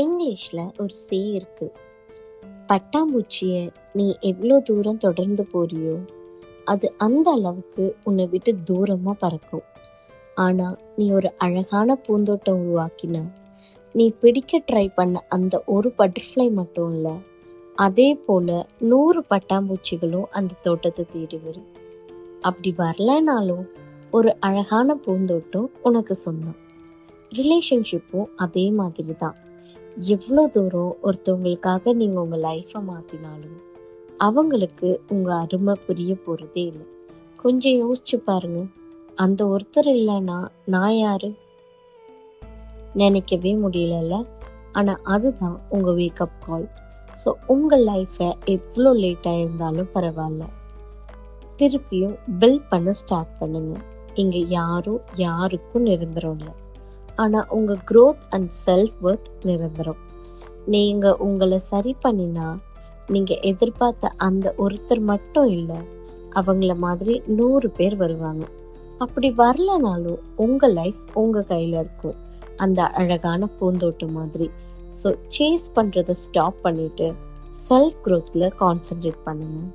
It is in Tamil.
இங்கிலீஷில் ஒரு சே இருக்கு, பட்டாம்பூச்சியை நீ எவ்வளோ தூரம் தொடர்ந்து போறியோ அது அந்த அளவுக்கு உன்னை விட்டு தூரமாக பறக்கும். ஆனால் நீ ஒரு அழகான பூந்தோட்டம் உருவாக்கினா நீ பிடிக்க ட்ரை பண்ண அந்த ஒரு பட்டர்ஃப்ளை மட்டும் இல்லை, அதே போல் 100 பட்டாம்பூச்சிகளும் அந்த தோட்டத்தை தேடி வரும். அப்படி வரலனாலும் ஒரு அழகான பூந்தோட்டம் உனக்கு சொந்தம். ரிலேஷன்ஷிப்பும் அதே மாதிரி தான். எவ்வளோ தூரம் ஒருத்தவங்களுக்காக நீங்கள் உங்கள் லைஃப்பை மாற்றினாலும் அவங்களுக்கு உங்கள் அருமை புரிய போகிறதே இல்லை. கொஞ்சம் யோசிச்சு பாருங்க, அந்த ஒருத்தர் இல்லைன்னா நான் யாரு? நினைக்கவே முடியலல்ல. ஆனால் அதுதான் உங்கள் வேக்கப் கால். ஸோ உங்கள் லைஃப்பை எவ்வளோ லேட்டாக இருந்தாலும் பரவாயில்ல, திருப்பியும் பில்ட் பண்ண ஸ்டார்ட் பண்ணுங்க. இங்கே யாரும் யாருக்கும் நிரந்தரம் இல்லை, ஆனால் உங்கள் க்ரோத் அண்ட் செல்ஃப் ஒர்த் நிரந்தரம். நீங்கள் உங்களை சரி பண்ணினா நீங்கள் எதிர்பார்த்த அந்த ஒருத்தர் மட்டும் இல்லை, அவங்கள மாதிரி 100 பேர் வருவாங்க. அப்படி வரலனாலும் உங்கள் லைஃப் உங்கள் கையில் இருக்கும், அந்த அழகான பூந்தோட்டம் மாதிரி. ஸோ சேஸ் பண்ணுறதை ஸ்டாப் பண்ணிவிட்டு செல்ஃப் க்ரோத்தில் கான்சென்ட்ரேட் பண்ணுங்கள்.